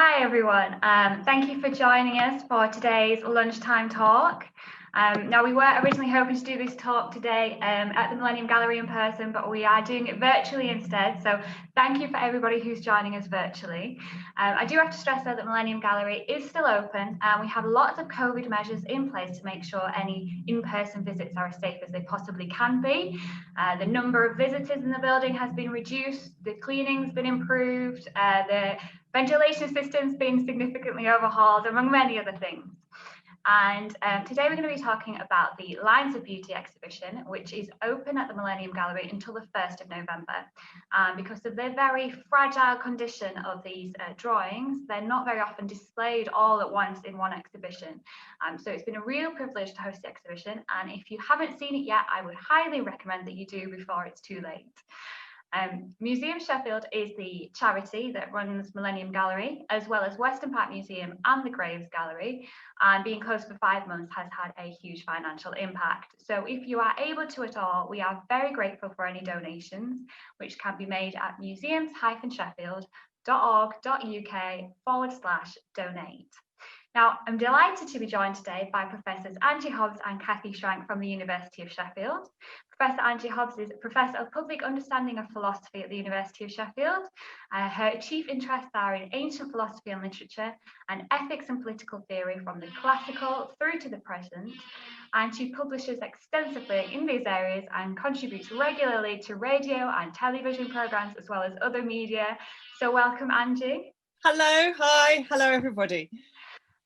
Hi everyone, thank you for joining us for today's lunchtime talk. Now we were originally hoping to do this talk today at the Millennium Gallery in person, but we are doing it virtually instead. So thank you for everybody who's joining us virtually. I do have to stress though that Millennium Gallery is still open and we have lots of COVID measures in place to make sure any in-person visits are as safe as they possibly can be. The number of visitors in the building has been reduced, the cleaning's been improved, the ventilation system's been significantly overhauled, among many other things. And today we're going to be talking about the Lines of Beauty exhibition, which is open at the Millennium Gallery until the 1st of November. Because of the very fragile condition of these drawings, they're not very often displayed all at once in one exhibition. So it's been a real privilege to host the exhibition. And if you haven't seen it yet, I would highly recommend that you do before it's too late. Museum Sheffield is the charity that runs Millennium Gallery, as well as Western Park Museum and the Graves Gallery, and being closed for 5 months has had a huge financial impact. So if you are able to at all, we are very grateful for any donations, which can be made at museums-sheffield.org.uk/donate. Now, I'm delighted to be joined today by Professors Angie Hobbs and Cathy Shrank from the University of Sheffield. Professor Angie Hobbs is Professor of Public Understanding of Philosophy at the University of Sheffield. Her chief interests are in ancient philosophy and literature and ethics and political theory from the classical through to the present. And she publishes extensively in these areas and contributes regularly to radio and television programs as well as other media. So welcome, Angie. Hello, hi, hello everybody.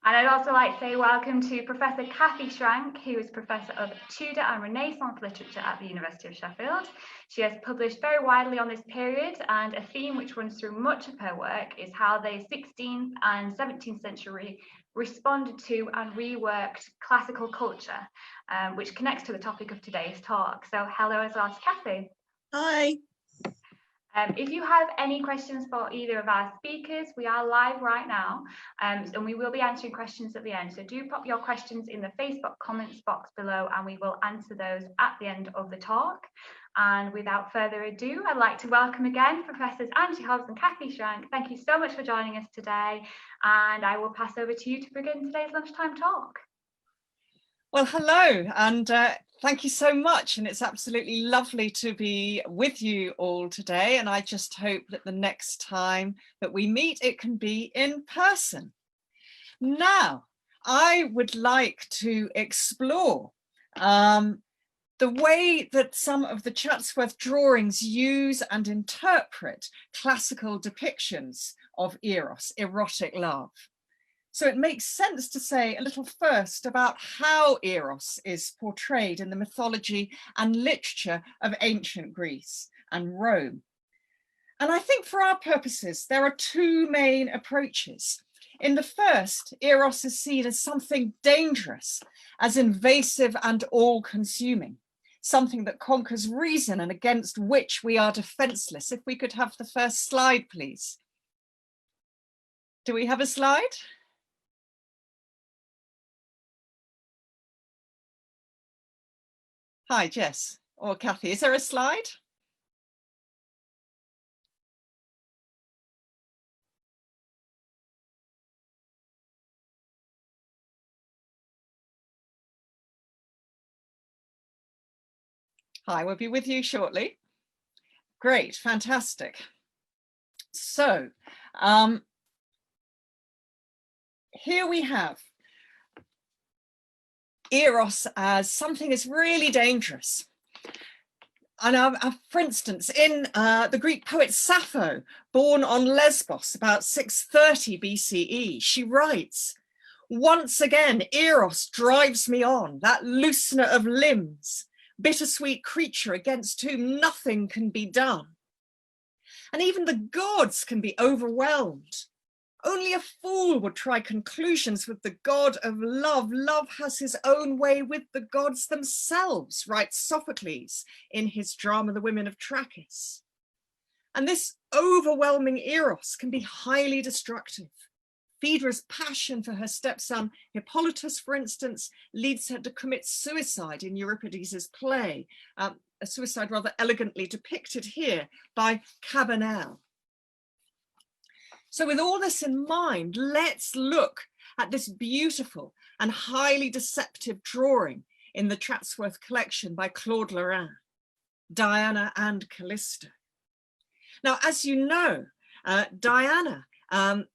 And I'd also like to say welcome to Professor Cathy Shrank, who is Professor of Tudor and Renaissance Literature at the University of Sheffield. She has published very widely on this period, and a theme which runs through much of her work is how the 16th and 17th century responded to and reworked classical culture, which connects to the topic of today's talk. So hello as well to Cathy. Hi. If you have any questions for either of our speakers, we are live right now, and we will be answering questions at the end. So do pop your questions in the Facebook comments box below and we will answer those at the end of the talk. And without further ado, I'd like to welcome again Professors Angie Hobbs and Cathy Shrank. Thank you so much for joining us today. And I will pass over to you to begin today's lunchtime talk. Well, hello, and thank you so much. And it's absolutely lovely to be with you all today. And I just hope that the next time that we meet, it can be in person. Now, I would like to explore the way that some of the Chatsworth drawings use and interpret classical depictions of eros, erotic love. So it makes sense to say a little first about how eros is portrayed in the mythology and literature of ancient Greece and Rome. And I think for our purposes, there are two main approaches. In the first, eros is seen as something dangerous, as invasive and all-consuming, something that conquers reason and against which we are defenseless. If we could have the first slide, please. Do we have a slide? Hi, Jess or Cathy, is there a slide? Hi, we'll be with you shortly. Great, fantastic. So, here we have eros as something that's really dangerous. And for instance, in the Greek poet Sappho, born on Lesbos about 630 BCE, she writes, "Once again, eros drives me on, that loosener of limbs, bittersweet creature against whom nothing can be done. And even the gods can be overwhelmed. Only a fool would try conclusions with the god of love. Love has his own way with the gods themselves," writes Sophocles in his drama, The Women of Trachis. And this overwhelming eros can be highly destructive. Phaedra's passion for her stepson Hippolytus, for instance, leads her to commit suicide in Euripides's play, a suicide rather elegantly depicted here by Cabanel. So with all this in mind, let's look at this beautiful and highly deceptive drawing in the Chatsworth collection by Claude Lorrain, Diana and Callisto. Now, as you know, Diana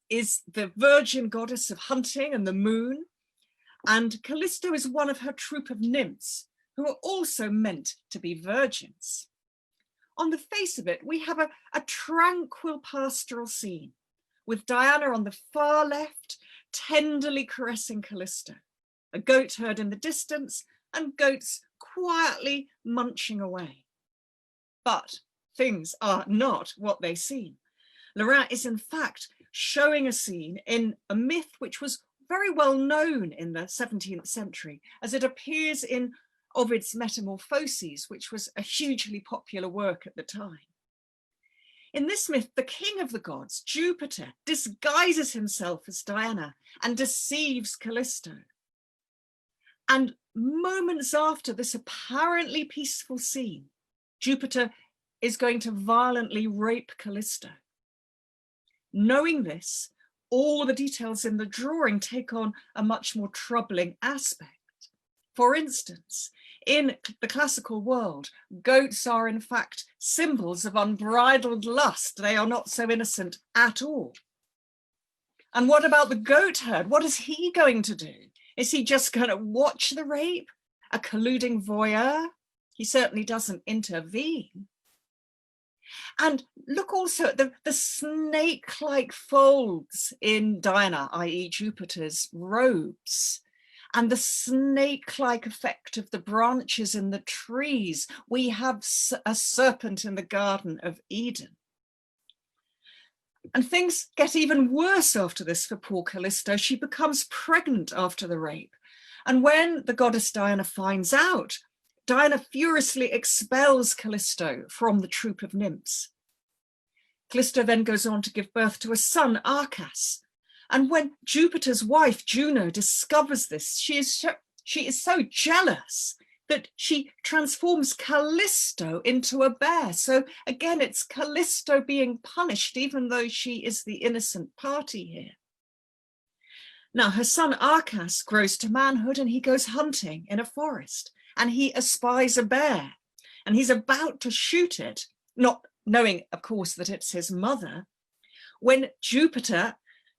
is the virgin goddess of hunting and the moon, and Callisto is one of her troupe of nymphs who are also meant to be virgins. On the face of it, we have a tranquil pastoral scene with Diana on the far left, tenderly caressing Callisto, a goat herd in the distance and goats quietly munching away. But things are not what they seem. Lorrain is in fact showing a scene in a myth which was very well known in the 17th century, as it appears in Ovid's Metamorphoses, which was a hugely popular work at the time. In this myth, the king of the gods, Jupiter, disguises himself as Diana and deceives Callisto. And moments after this apparently peaceful scene, Jupiter is going to violently rape Callisto. Knowing this, all the details in the drawing take on a much more troubling aspect. For instance, in the classical world, goats are in fact symbols of unbridled lust. They are not so innocent at all. And what about the goat herd? What is he going to do? Is he just going to watch the rape? A colluding voyeur? He certainly doesn't intervene. And look also at the snake-like folds in Diana, i.e. Jupiter's robes, and the snake-like effect of the branches in the trees. We have a serpent in the Garden of Eden. And things get even worse after this for poor Callisto. She becomes pregnant after the rape. And when the goddess Diana finds out, Diana furiously expels Callisto from the troupe of nymphs. Callisto then goes on to give birth to a son, Arcas. And when Jupiter's wife, Juno, discovers this, she is so jealous that she transforms Callisto into a bear. So again, it's Callisto being punished, even though she is the innocent party here. Now, her son Arcas grows to manhood and he goes hunting in a forest and he espies a bear and he's about to shoot it, not knowing, of course, that it's his mother, when Jupiter,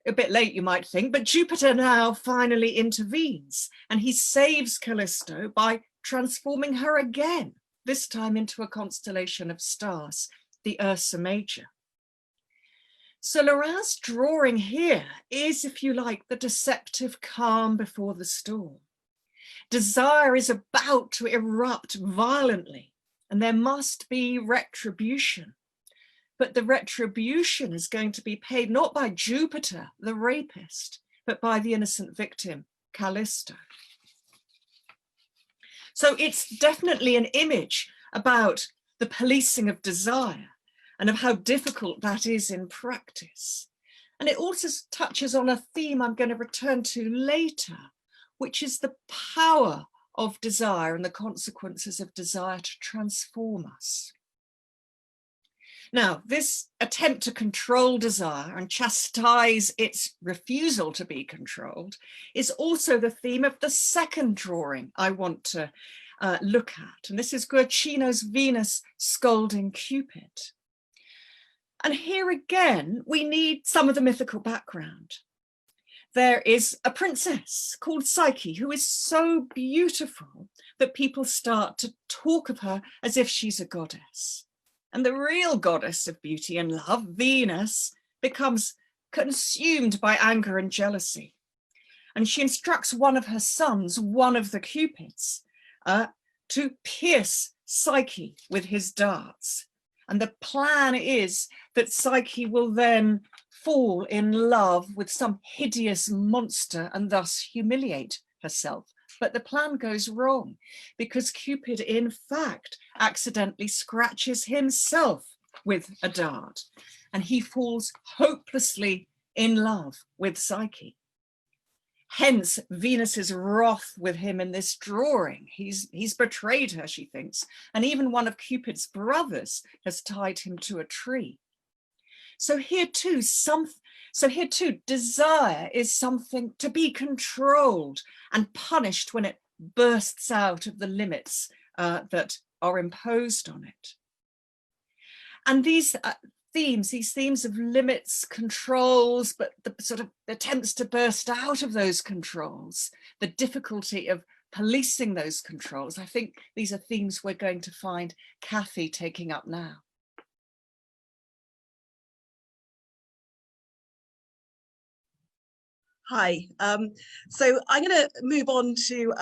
a bit late you might think, but Jupiter now finally intervenes and he saves Callisto by transforming her again, this time into a constellation of stars, the Ursa Major. So Lorrain's drawing here is, if you like, the deceptive calm before the storm. Desire is about to erupt violently, and there must be retribution. But the retribution is going to be paid not by Jupiter, the rapist, but by the innocent victim, Callisto. So it's definitely an image about the policing of desire and of how difficult that is in practice. And it also touches on a theme I'm going to return to later, which is the power of desire and the consequences of desire to transform us. Now, this attempt to control desire and chastise its refusal to be controlled is also the theme of the second drawing I want to look at. And this is Guercino's Venus scolding Cupid. And here again, we need some of the mythical background. There is a princess called Psyche who is so beautiful that people start to talk of her as if she's a goddess. And the real goddess of beauty and love, Venus, becomes consumed by anger and jealousy. And she instructs one of her sons, one of the Cupids, to pierce Psyche with his darts. And the plan is that Psyche will then fall in love with some hideous monster and thus humiliate herself. But the plan goes wrong because Cupid, in fact, accidentally scratches himself with a dart and he falls hopelessly in love with Psyche. Hence, Venus's wrath with him in this drawing. He's betrayed her, she thinks, and even one of Cupid's brothers has tied him to a tree. So here too, So here too, desire is something to be controlled and punished when it bursts out of the limits that are imposed on it. And these themes of limits, controls, but the sort of attempts to burst out of those controls, the difficulty of policing those controls, I think these are themes we're going to find Cathy taking up now. Hi, so I'm going to move on to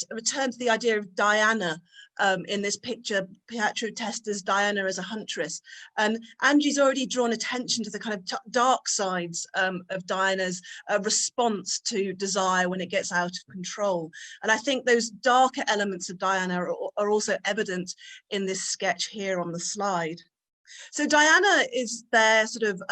return to the idea of Diana in this picture. Pietro Testa's Diana as a huntress, and Angie's already drawn attention to the kind of dark sides of Diana's response to desire when it gets out of control. And I think those darker elements of Diana are also evident in this sketch here on the slide. So Diana is there sort of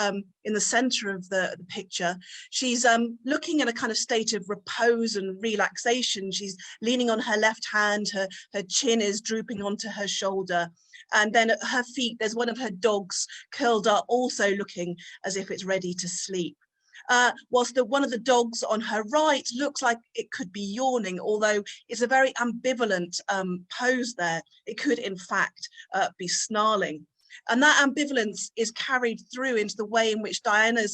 in the center of the picture. She's looking at a kind of state of repose and relaxation. She's leaning on her left hand, her chin is drooping onto her shoulder. And then at her feet, there's one of her dogs curled up, also looking as if it's ready to sleep. Whilst one of the dogs on her right looks like it could be yawning, although it's a very ambivalent pose there. It could, in fact, be snarling. And that ambivalence is carried through into the way in which the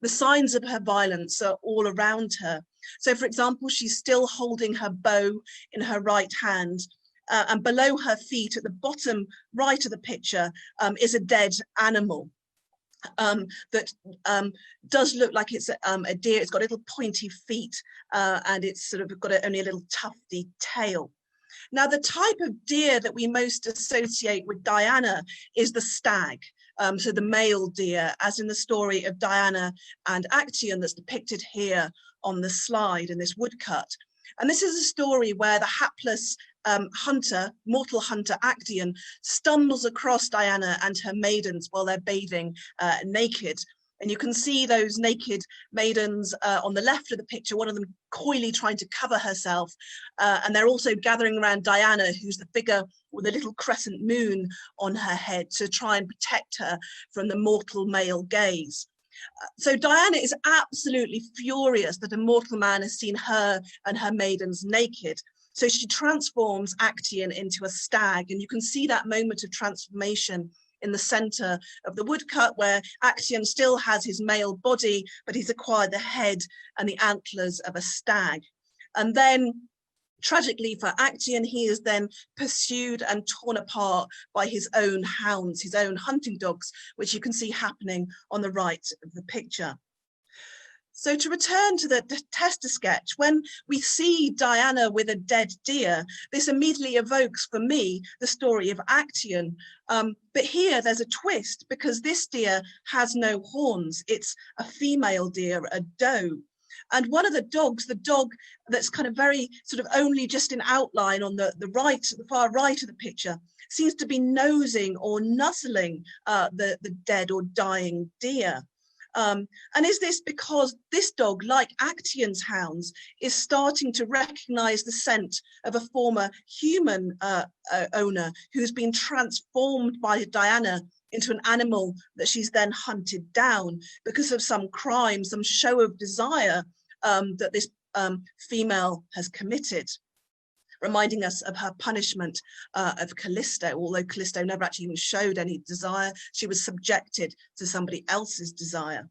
signs of her violence are all around her. So, for example, she's still holding her bow in her right hand, and below her feet at the bottom right of the picture is a dead animal that does look like it's a deer. It's got little pointy feet and it's sort of got only a little tufty tail. Now, the type of deer that we most associate with Diana is the stag, so the male deer, as in the story of Diana and Actaeon that's depicted here on the slide in this woodcut. And this is a story where the hapless mortal hunter Actaeon stumbles across Diana and her maidens while they're bathing naked. And you can see those naked maidens on the left of the picture, one of them coyly trying to cover herself. And they're also gathering around Diana, who's the figure with a little crescent moon on her head to try and protect her from the mortal male gaze. So Diana is absolutely furious that a mortal man has seen her and her maidens naked. So she transforms Actaeon into a stag. And you can see that moment of transformation in the center of the woodcut, where Actaeon still has his male body, but he's acquired the head and the antlers of a stag. And then, tragically for Actaeon, he is then pursued and torn apart by his own hounds, his own hunting dogs, which you can see happening on the right of the picture. So to return to the Testa sketch, when we see Diana with a dead deer, this immediately evokes for me the story of Actaeon. But here there's a twist, because this deer has no horns. It's a female deer, a doe. And one of the dogs, the dog that's kind of very sort of only just in outline on the far right of the picture, seems to be nosing or nuzzling the dead or dying deer. And is this because this dog, like Actaeon's hounds, is starting to recognize the scent of a former human owner who's been transformed by Diana into an animal that she's then hunted down because of some crime, some show of desire that this female has committed, reminding us of her punishment of Callisto, although Callisto never actually even showed any desire. She was subjected to somebody else's desire.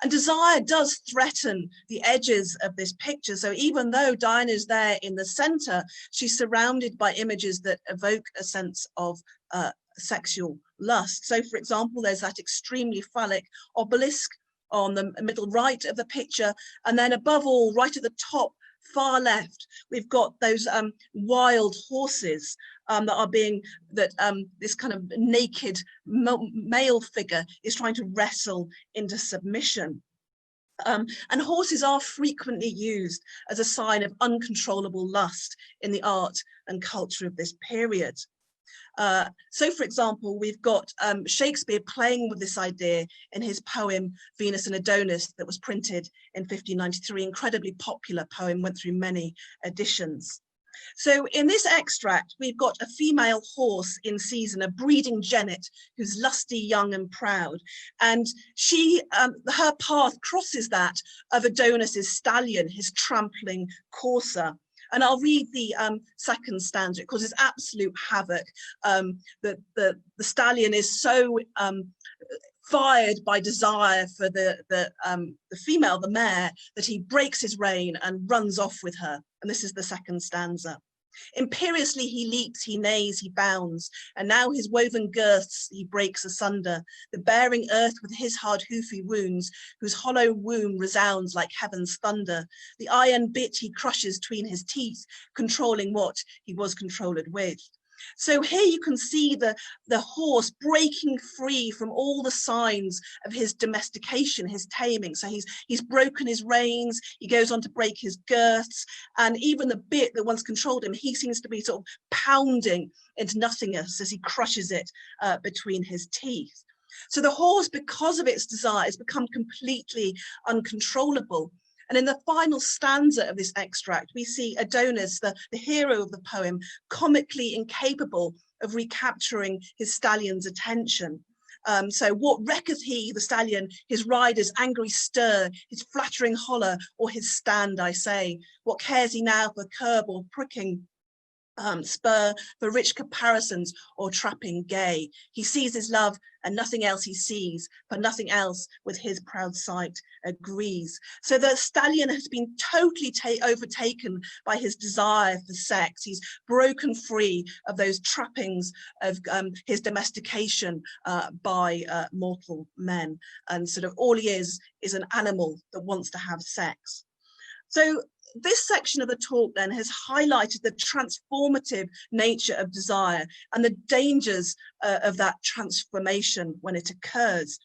And desire does threaten the edges of this picture. So even though Diana is there in the center, she's surrounded by images that evoke a sense of sexual lust. So for example, there's that extremely phallic obelisk on the middle right of the picture. And then above all, right at the top, far left, we've got those wild horses this kind of naked male figure is trying to wrestle into submission. And horses are frequently used as a sign of uncontrollable lust in the art and culture of this period. So, for example, we've got Shakespeare playing with this idea in his poem Venus and Adonis that was printed in 1593, incredibly popular poem, went through many editions. So in this extract, we've got a female horse in season, a breeding jennet who's lusty, young and proud. And she, her path crosses that of Adonis's stallion, his trampling courser. And I'll read the second stanza because it's absolute havoc. The stallion is so fired by desire for the female, the mare, that he breaks his rein and runs off with her. And this is the second stanza. Imperiously he leaps, he neighs, he bounds, and now his woven girths he breaks asunder, the bearing earth with his hard hoofy wounds, whose hollow womb resounds like heaven's thunder. The iron bit he crushes between his teeth, controlling what he was controlled with. So here you can see the horse breaking free from all the signs of his domestication, his taming. So he's broken his reins, he goes on to break his girths, and even the bit that once controlled him, he seems to be sort of pounding into nothingness as he crushes it between his teeth. So the horse, because of its desire, has become completely uncontrollable. And in the final stanza of this extract, we see Adonis, the hero of the poem, comically incapable of recapturing his stallion's attention. So what recketh he, the stallion, his rider's angry stir, his flattering holler, or his stand, I say? What cares he now for curb or pricking spur, for rich caparisons or trapping gay? He sees his love and nothing else he sees, for nothing else with his proud sight agrees. So the stallion has been totally overtaken by his desire for sex. He's broken free of those trappings of his domestication by mortal men, and sort of all he is an animal that wants to have sex. So this section of the talk then has highlighted the transformative nature of desire and the dangers of that transformation when it occurs.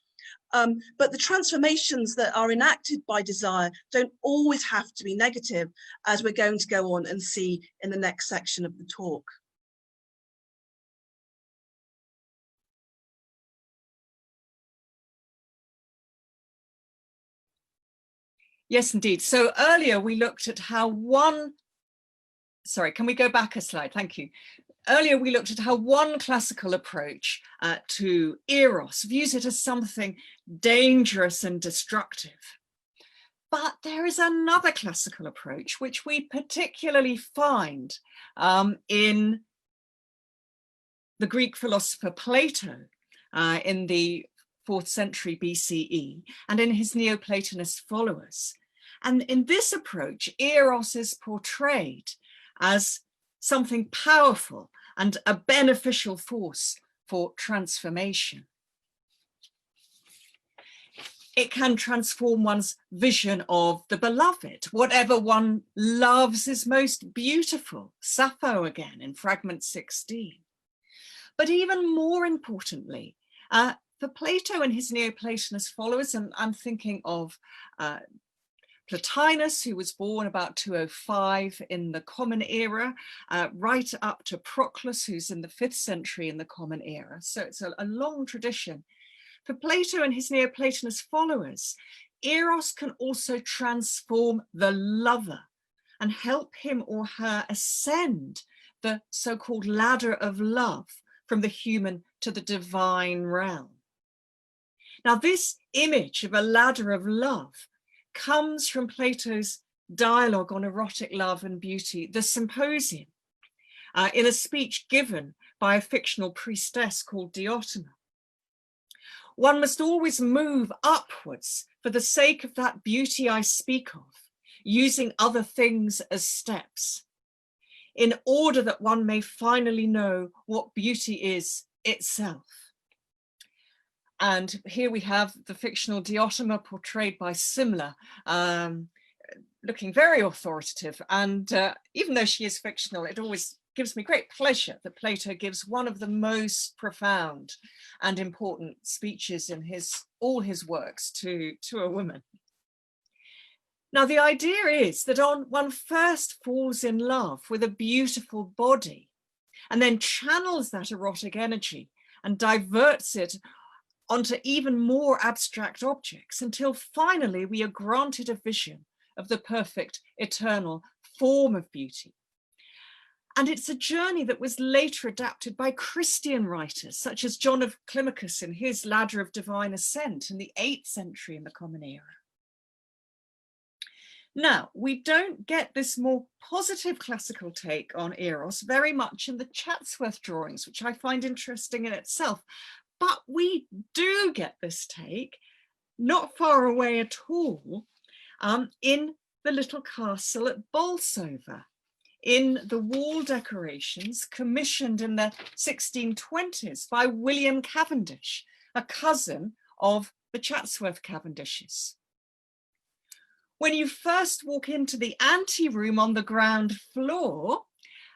But the transformations that are enacted by desire don't always have to be negative, as we're going to go on and see in the next section of the talk. Yes, indeed. So earlier we looked at how can we go back a slide? Thank you. Earlier we looked at how one classical approach to eros views it as something dangerous and destructive. But there is another classical approach which we particularly find in the Greek philosopher Plato in the 4th century BCE and in his Neoplatonist followers. And in this approach, eros is portrayed as something powerful and a beneficial force for transformation. It can transform one's vision of the beloved. Whatever one loves is most beautiful. Sappho again in fragment 16. But even more importantly, for Plato and his Neoplatonist followers, and I'm thinking of Plotinus, who was born about 205 in the Common Era, right up to Proclus, who's in the 5th century in the Common Era. So it's a long tradition. For Plato and his Neoplatonist followers, eros can also transform the lover and help him or her ascend the so-called ladder of love from the human to the divine realm. Now, this image of a ladder of love comes from Plato's dialogue on erotic love and beauty, the Symposium, in a speech given by a fictional priestess called Diotima. One must always move upwards for the sake of that beauty I speak of, using other things as steps, in order that one may finally know what beauty is itself. And here we have the fictional Diotima portrayed by Simla, looking very authoritative. And even though she is fictional, it always gives me great pleasure that Plato gives one of the most profound and important speeches in all his works to a woman. Now, the idea is that one first falls in love with a beautiful body and then channels that erotic energy and diverts it onto even more abstract objects until finally we are granted a vision of the perfect, eternal form of beauty. And it's a journey that was later adapted by Christian writers, such as John of Climacus in his Ladder of Divine Ascent in the 8th century in the Common Era. Now, we don't get this more positive classical take on Eros very much in the Chatsworth drawings, which I find interesting in itself. But we do get this take, not far away at all, in the little castle at Bolsover, in the wall decorations commissioned in the 1620s by William Cavendish, a cousin of the Chatsworth Cavendishes. When you first walk into the anteroom on the ground floor,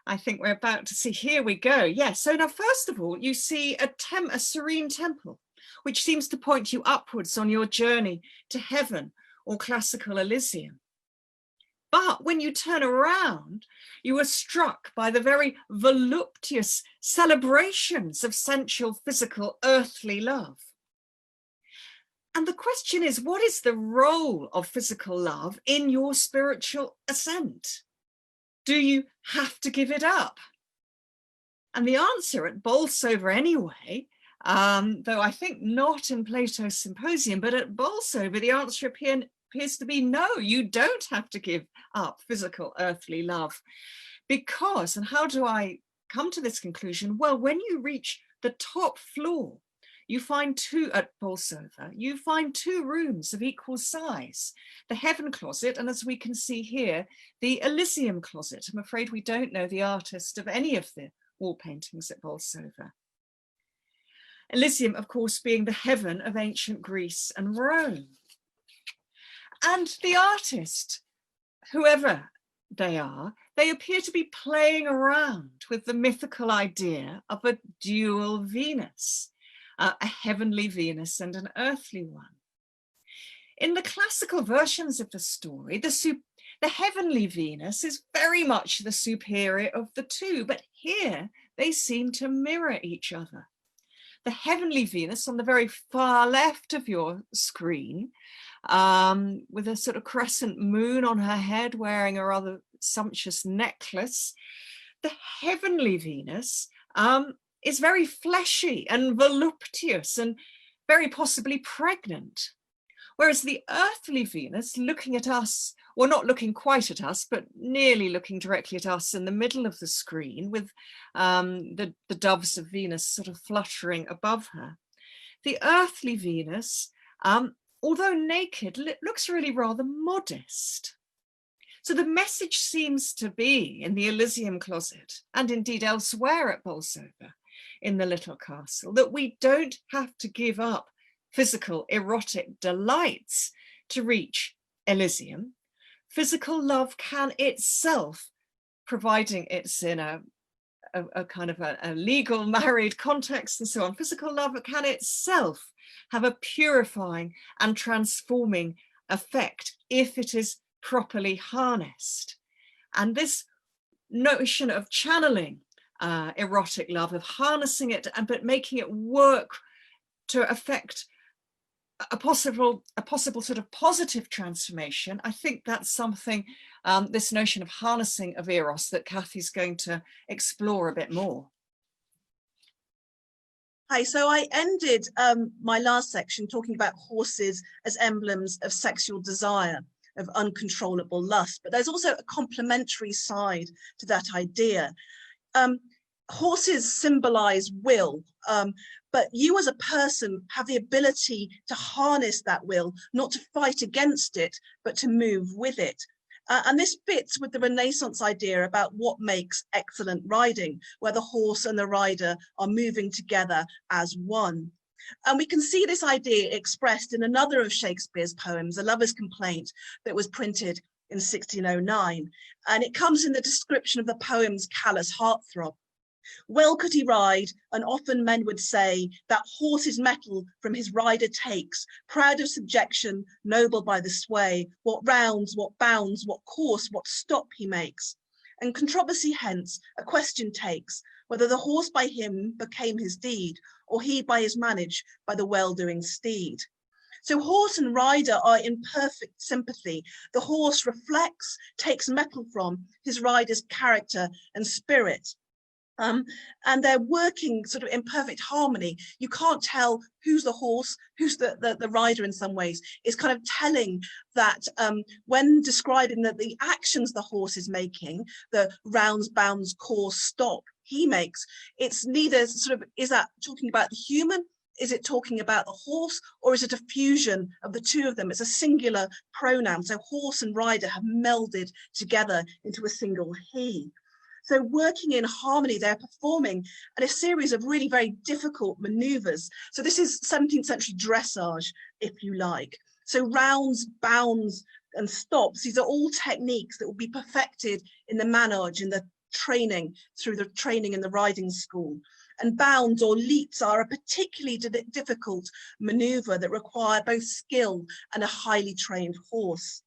I think we're about to see, here we go. Yes, so now first of all, you see a serene temple, which seems to point you upwards on your journey to heaven or classical Elysium. But when you turn around, you are struck by the very voluptuous celebrations of sensual, physical, earthly love. And the question is, what is the role of physical love in your spiritual ascent? Do you have to give it up? And the answer at Bolsover anyway, though I think not in Plato's Symposium, but at Bolsover, the answer appears to be no, you don't have to give up physical earthly love. Because, and how do I come to this conclusion? Well, when you reach the top floor, you find at Bolsover, you find 2 rooms of equal size, the heaven closet, and as we can see here, the Elysium closet. I'm afraid we don't know the artist of any of the wall paintings at Bolsover. Elysium, of course, being the heaven of ancient Greece and Rome. And the artist, whoever they are, they appear to be playing around with the mythical idea of a dual Venus, a heavenly Venus and an earthly one. In the classical versions of the story, the heavenly Venus is very much the superior of the 2, but here they seem to mirror each other. The heavenly Venus on the very far left of your screen, with a sort of crescent moon on her head, wearing a rather sumptuous necklace. The heavenly Venus is very fleshy and voluptuous and very possibly pregnant. Whereas the earthly Venus, looking at us, well, not looking quite at us, but nearly looking directly at us in the middle of the screen, with the doves of Venus sort of fluttering above her. The earthly Venus, although naked, looks really rather modest. So the message seems to be in the Elysium closet, and indeed elsewhere at Bolsover, in the little castle, that we don't have to give up physical erotic delights to reach Elysium. Physical love can itself, providing it's in a kind of a legal married context and so on, physical love can itself have a purifying and transforming effect if it is properly harnessed. And this notion of channeling erotic love, of harnessing it, but making it work to affect a possible sort of positive transformation, I think that's something, this notion of harnessing of Eros, that Cathy's going to explore a bit more. Hi, so I ended my last section talking about horses as emblems of sexual desire, of uncontrollable lust, but there's also a complementary side to that idea. Horses symbolize will, but you as a person have the ability to harness that will, not to fight against it, but to move with it. And this fits with the Renaissance idea about what makes excellent riding, where the horse and the rider are moving together as one. And we can see this idea expressed in another of Shakespeare's poems, A Lover's Complaint, that was printed in 1609. And it comes in the description of the poem's callous heartthrob. Well could he ride, and often men would say that horse his mettle from his rider takes, proud of subjection, noble by the sway, what rounds, what bounds, what course, what stop he makes. And controversy hence a question takes, whether the horse by him became his deed, or he by his manage by the well-doing steed. So horse and rider are in perfect sympathy. The horse reflects, takes mettle from his rider's character and spirit. And they're working sort of in perfect harmony. You can't tell who's the horse, who's the rider in some ways. It's kind of telling that when describing the actions the horse is making, the rounds, bounds, course, stop he makes, it's neither sort of, is that talking about the human? Is it talking about the horse, or is it a fusion of the two of them? It's a singular pronoun. So horse and rider have melded together into a single he. So working in harmony, they're performing a series of really very difficult maneuvers. So this is 17th century dressage, if you like. So rounds, bounds, and stops, these are all techniques that will be perfected in the manege, in the training, through the training in the riding school. And bounds or leaps are a particularly difficult maneuver that require both skill and a highly trained horse.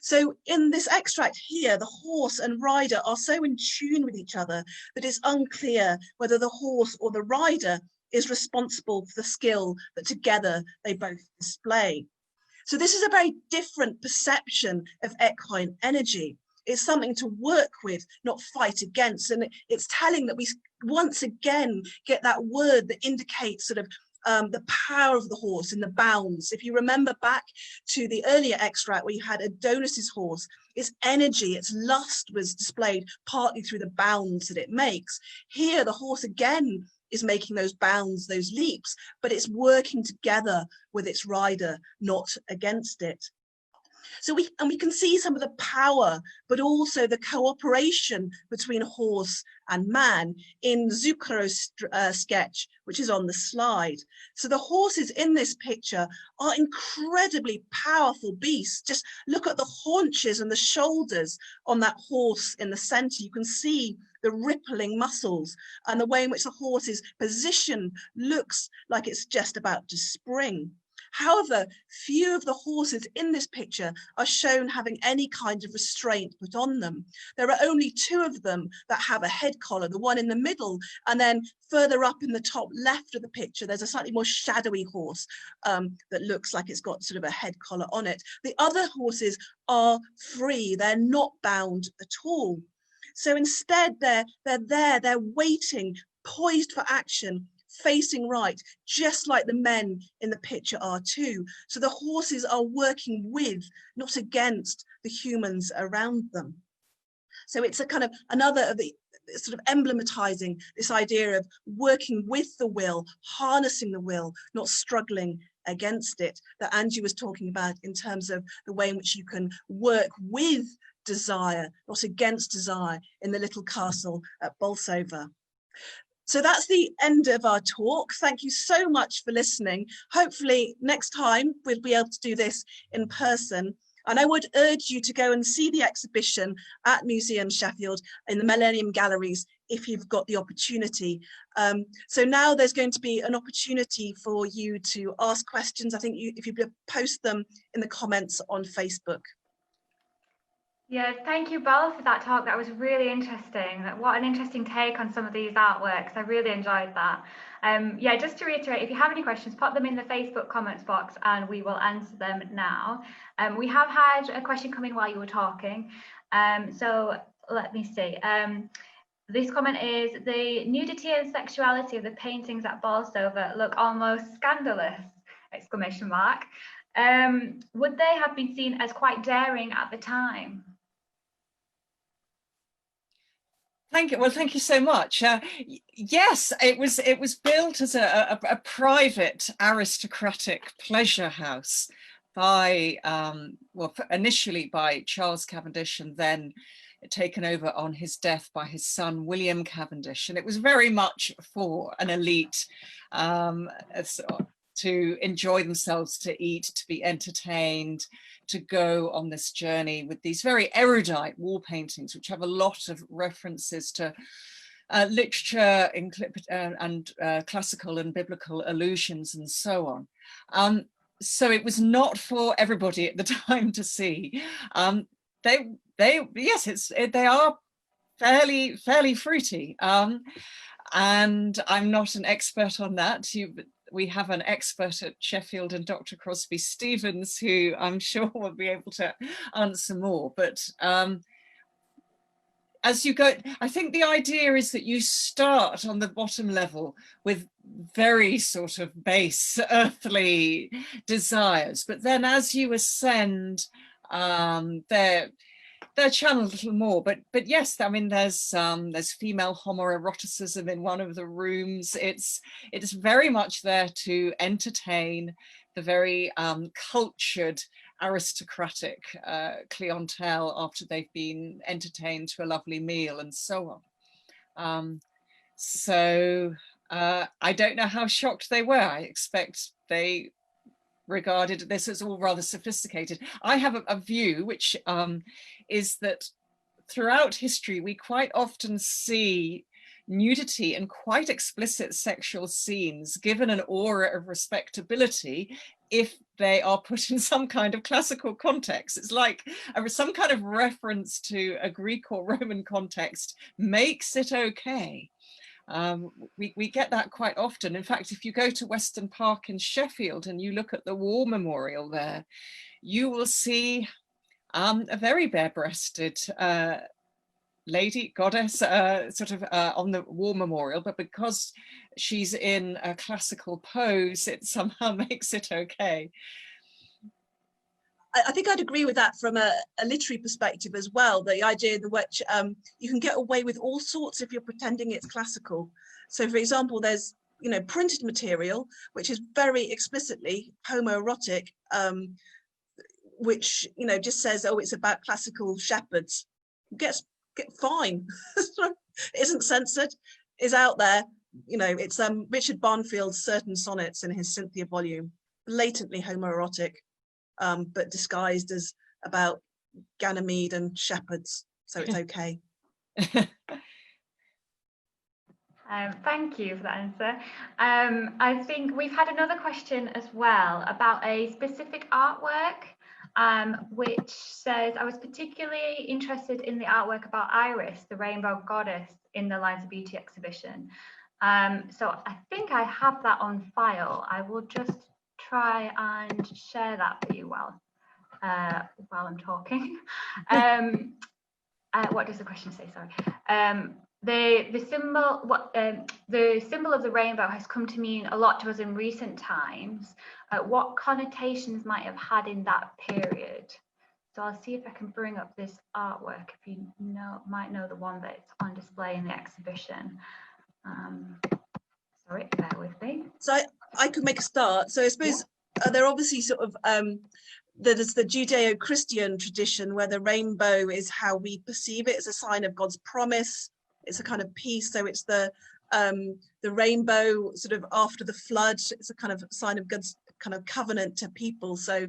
So in this extract here, the horse and rider are so in tune with each other that it's unclear whether the horse or the rider is responsible for the skill that together they both display. So this is a very different perception of equine energy. It's something to work with, not fight against. And it's telling that we once again get that word that indicates sort of the power of the horse in the bounds. If you remember back to the earlier extract where you had Adonis's horse, its energy, its lust was displayed partly through the bounds that it makes. Here, the horse again is making those bounds, those leaps, but it's working together with its rider, not against it. So we can see some of the power, but also the cooperation between horse and man in Zucchero's sketch, which is on the slide. So the horses in this picture are incredibly powerful beasts. Just look at the haunches and the shoulders on that horse in the center. You can see the rippling muscles, and the way in which the horse's position looks like it's just about to spring. However, few of the horses in this picture are shown having any kind of restraint put on them. There are only two of them that have a head collar, the one in the middle, and then further up in the top left of the picture, there's a slightly more shadowy horse that looks like it's got sort of a head collar on it. The other horses are free, they're not bound at all. So instead, they're there, they're waiting, poised for action, facing right, just like the men in the picture are too. So the horses are working with, not against, the humans around them. So it's a kind of another of the sort of emblematizing this idea of working with the will, harnessing the will, not struggling against it, that Angie was talking about in terms of the way in which you can work with desire, not against desire, in the little castle at Bolsover. So that's the end of our talk. Thank you so much for listening. Hopefully next time we'll be able to do this in person. And I would urge you to go and see the exhibition at Museum Sheffield in the Millennium Galleries if you've got the opportunity. So now there's going to be an opportunity for you to ask questions. I think if you post them in the comments on Facebook. Yeah, thank you both for that talk. That was really interesting. What an interesting take on some of these artworks. I really enjoyed that. Yeah, just to reiterate, if you have any questions, pop them in the Facebook comments box and we will answer them now. We have had a question come in while you were talking. So let me see. This comment is, the nudity and sexuality of the paintings at Bolsover look almost scandalous, exclamation mark. Would they have been seen as quite daring at the time? Thank you. Well, thank you so much. Yes, it was built as a private aristocratic pleasure house by, well, initially by Charles Cavendish and then taken over on his death by his son, William Cavendish. And it was very much for an elite to enjoy themselves, to eat, to be entertained, to go on this journey with these very erudite wall paintings, which have a lot of references to literature and classical and biblical allusions and so on. So it was not for everybody at the time to see. They are fairly fruity. And I'm not an expert on that. we have an expert at Sheffield and Dr. Crosby Stevens, who I'm sure will be able to answer more. But as you go, I think the idea is that you start on the bottom level with very sort of base earthly desires, but then as you ascend, they're channeled a little more. But yes, I mean, there's female homoeroticism in one of the rooms. It's very much there to entertain the very cultured aristocratic clientele after they've been entertained to a lovely meal and so on. So I don't know how shocked they were. I expect they regarded this as all rather sophisticated. I have a view, which is that throughout history, we quite often see nudity and quite explicit sexual scenes given an aura of respectability if they are put in some kind of classical context. It's like some kind of reference to a Greek or Roman context makes it okay. We get that quite often. In fact, if you go to Weston Park in Sheffield and you look at the War Memorial there, you will see a very bare-breasted lady, goddess, sort of on the War Memorial, but because she's in a classical pose, it somehow makes it okay. I think I'd agree with that from a literary perspective as well. The idea that which you can get away with all sorts if you're pretending it's classical. So, for example, there's printed material which is very explicitly homoerotic, which just says, oh, it's about classical shepherds. Get fine. It isn't censored. Is out there. It's Richard Barnfield's Certain Sonnets in his Cynthia volume, blatantly homoerotic. But disguised as about Ganymede and shepherds, so it's okay. Thank you for that answer. I think we've had another question as well about a specific artwork, which says, I was particularly interested in the artwork about Iris, the rainbow goddess, in the Lines of Beauty exhibition. So I think I have that on file. I will just try and share that for you while I'm talking. What does the question say? Sorry. The symbol of the rainbow has come to mean a lot to us in recent times. What connotations might have had in that period? So I'll see if I can bring up this artwork. If you might know the one that's on display in the exhibition. Sorry, bear with me. So I could make a start. So I suppose they're obviously sort of there's the Judeo-Christian tradition where the rainbow is how we perceive it as a sign of God's promise. It's a kind of peace. So it's the rainbow sort of after the flood. It's a kind of sign of God's kind of covenant to people. So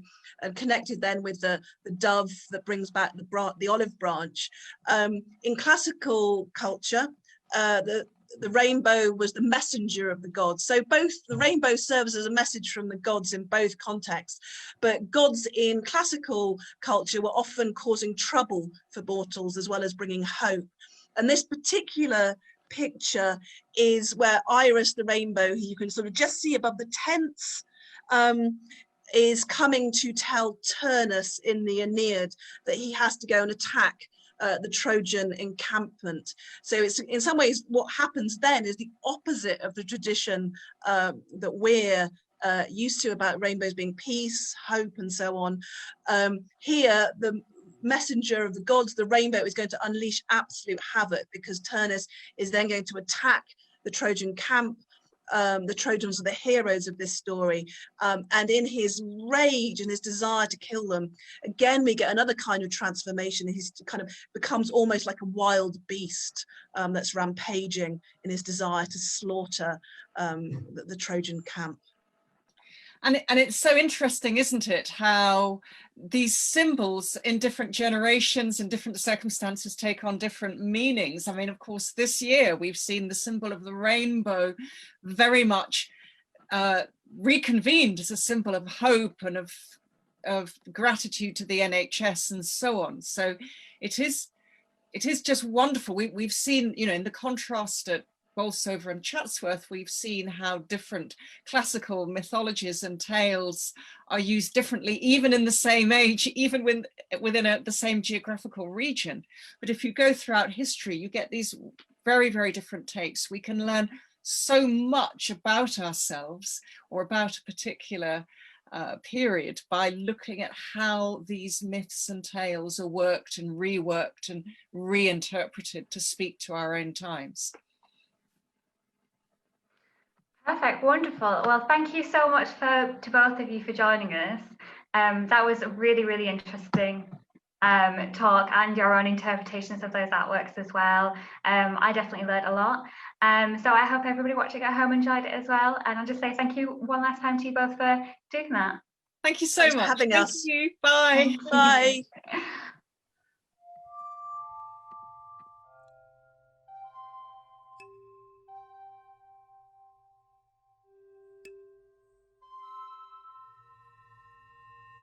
connected then with the dove that brings back the olive branch. In classical culture, the rainbow was the messenger of the gods. So both the rainbow serves as a message from the gods in both contexts, but gods in classical culture were often causing trouble for mortals as well as bringing hope. And this particular picture is where Iris, the rainbow, who you can sort of just see above the tents, is coming to tell Turnus in the Aeneid that he has to go and attack the Trojan encampment. So it's in some ways what happens then is the opposite of the tradition that we're used to about rainbows being peace, hope, and so on. Here, the messenger of the gods, the rainbow, is going to unleash absolute havoc because Turnus is then going to attack the Trojan camp. The Trojans are the heroes of this story, and in his rage and his desire to kill them, again we get another kind of transformation. He kind of becomes almost like a wild beast that's rampaging in his desire to slaughter the Trojan camp. And it's so interesting, isn't it, how these symbols in different generations and different circumstances take on different meanings. I mean, of course, this year we've seen the symbol of the rainbow very much reconvened as a symbol of hope and of gratitude to the NHS and so on. So it is just wonderful. We've seen, in the contrast at Bolsover and Chatsworth, we've seen how different classical mythologies and tales are used differently, even in the same age, even within the same geographical region. But if you go throughout history, you get these very, very different takes. We can learn so much about ourselves or about a particular period by looking at how these myths and tales are worked and reworked and reinterpreted to speak to our own times. Perfect, wonderful. Well, thank you so much to both of you for joining us. That was a really, really interesting talk, and your own interpretations of those artworks as well. I definitely learned a lot. So I hope everybody watching at home enjoyed it as well. And I'll just say thank you one last time to you both for doing that. Thank you so much. Thanks for having us. Thank you. Bye. Thank you. Bye.